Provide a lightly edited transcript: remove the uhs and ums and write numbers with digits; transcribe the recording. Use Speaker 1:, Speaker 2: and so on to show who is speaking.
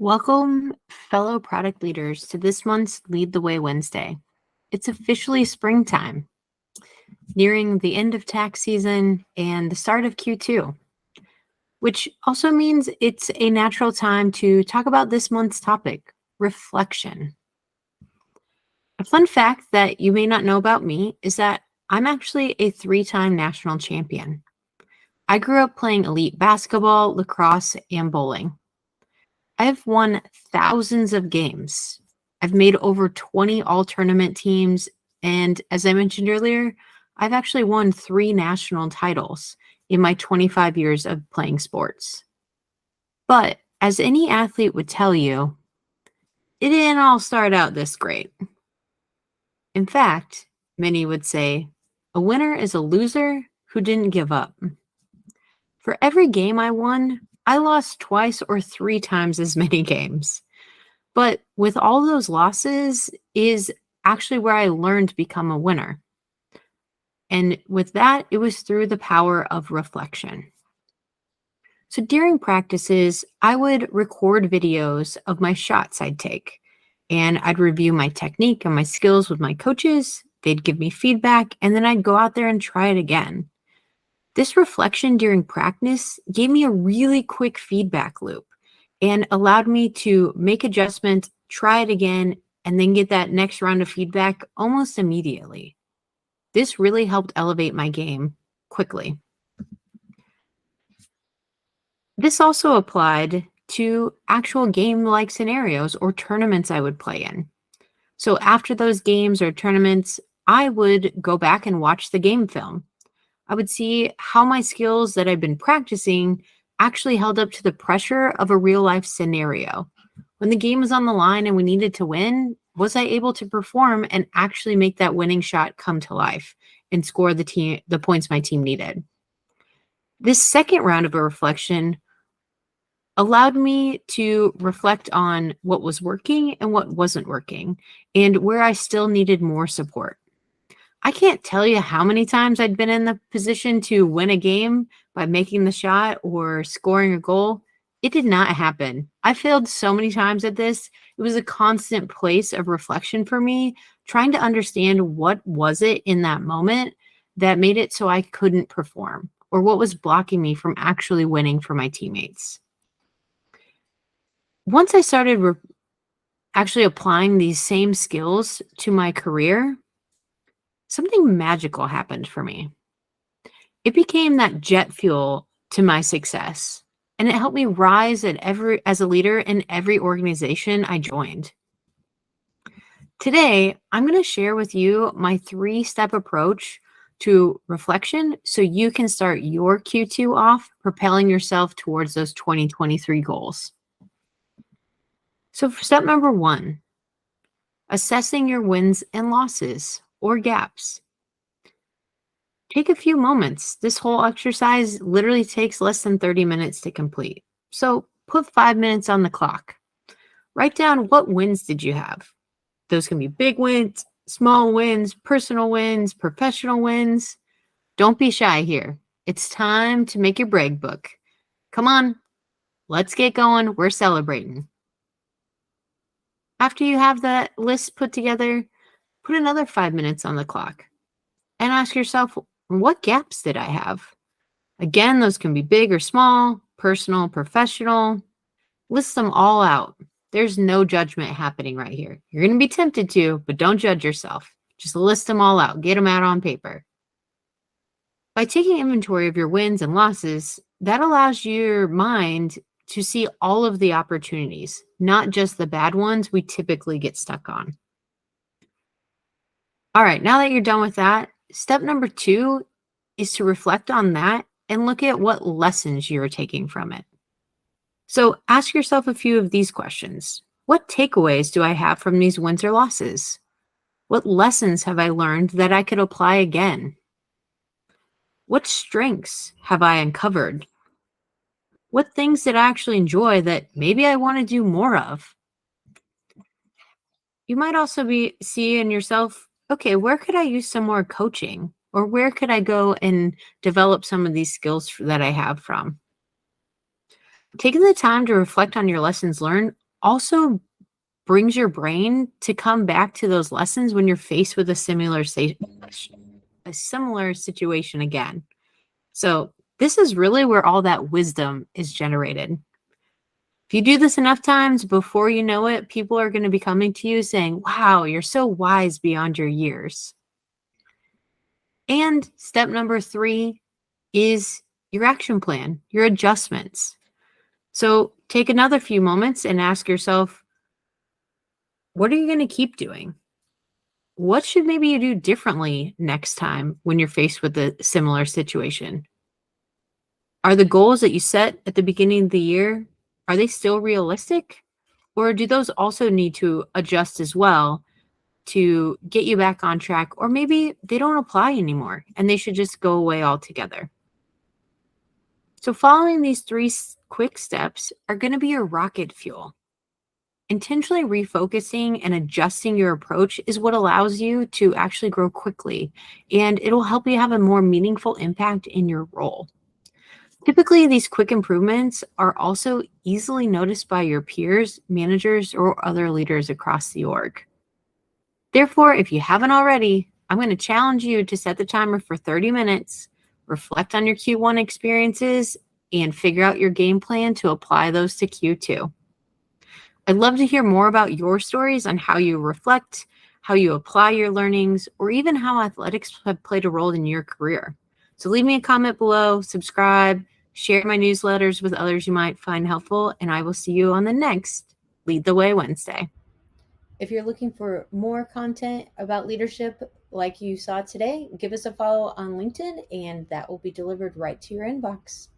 Speaker 1: Welcome, fellow product leaders, to this month's Lead the Way Wednesday. It's officially springtime, nearing the end of tax season and the start of Q2, which also means it's a natural time to talk about this month's topic, reflection. A fun fact that you may not know about me is that I'm actually a 3-time national champion. I grew up playing elite basketball, lacrosse, and bowling. I've won thousands of games. I've made over 20 all-tournament teams, and as I mentioned earlier, I've actually won 3 national titles in my 25 years of playing sports. But as any athlete would tell you, it didn't all start out this great. In fact, many would say, a winner is a loser who didn't give up. For every game I won, I lost twice or 3 times as many games. But with all those losses is actually where I learned to become a winner. And with that, it was through the power of reflection. So during practices, I would record videos of my shots I'd take, and I'd review my technique and my skills with my coaches. They'd give me feedback, and then I'd go out there and try it again. This reflection during practice gave me a really quick feedback loop and allowed me to make adjustments, try it again, and then get that next round of feedback almost immediately. This really helped elevate my game quickly. This also applied to actual game-like scenarios or tournaments I would play in. So after those games or tournaments, I would go back and watch the game film. I would see how my skills that I'd been practicing actually held up to the pressure of a real-life scenario. When the game was on the line and we needed to win, was I able to perform and actually make that winning shot come to life and score the points my team needed? This second round of a reflection allowed me to reflect on what was working and what wasn't working, and where I still needed more support. I can't tell you how many times I'd been in the position to win a game by making the shot or scoring a goal. It did not happen. I failed so many times at this. It was a constant place of reflection for me, trying to understand what was it in that moment that made it so I couldn't perform, or what was blocking me from actually winning for my teammates. Once I started actually applying these same skills to my career, something magical happened for me. It became that jet fuel to my success, and it helped me rise as a leader in every organization I joined. Today, I'm going to share with you my 3-step approach to reflection so you can start your Q2 off propelling yourself towards those 2023 goals. So for step number 1, assessing your wins and losses or gaps. Take a few moments. This whole exercise literally takes less than 30 minutes to complete. So put 5 minutes on the clock. Write down what wins did you have. Those can be big wins, small wins, personal wins, professional wins. Don't be shy here. It's time to make your brag book. Come on, let's get going. We're celebrating. After you have that list put together, put another 5 minutes on the clock and ask yourself, what gaps did I have? Again, those can be big or small, personal, professional. List them all out. There's no judgment happening right here. You're going to be tempted to, but don't judge yourself. Just list them all out. Get them out on paper. By taking inventory of your wins and losses, that allows your mind to see all of the opportunities, not just the bad ones we typically get stuck on. All right, now that you're done with that, step number 2 is to reflect on that and look at what lessons you're taking from it. So ask yourself a few of these questions. What takeaways do I have from these wins or losses? What lessons have I learned that I could apply again? What strengths have I uncovered? What things did I actually enjoy that maybe I want to do more of? You might also be seeing yourself, okay, where could I use some more coaching? Or where could I go and develop some of these skills that I have from? Taking the time to reflect on your lessons learned also brings your brain to come back to those lessons when you're faced with a similar situation again. So this is really where all that wisdom is generated. If you do this enough times, before you know it, people are going to be coming to you saying, wow, you're so wise beyond your years. And step number 3 is your action plan, your adjustments. So take another few moments and ask yourself, what are you going to keep doing? What should maybe you do differently next time when you're faced with a similar situation? Are the goals that you set at the beginning of the year, are they still realistic? Or do those also need to adjust as well to get you back on track? Or maybe they don't apply anymore and they should just go away altogether. So following these 3 quick steps are going to be your rocket fuel. Intentionally refocusing and adjusting your approach is what allows you to actually grow quickly, and it'll help you have a more meaningful impact in your role. Typically, these quick improvements are also easily noticed by your peers, managers, or other leaders across the org. Therefore, if you haven't already, I'm going to challenge you to set the timer for 30 minutes, reflect on your Q1 experiences, and figure out your game plan to apply those to Q2. I'd love to hear more about your stories on how you reflect, how you apply your learnings, or even how athletics have played a role in your career. So leave me a comment below, subscribe, share my newsletters with others you might find helpful, and I will see you on the next Lead the Way Wednesday. If you're looking for more content about leadership like you saw today, give us a follow on LinkedIn, and that will be delivered right to your inbox.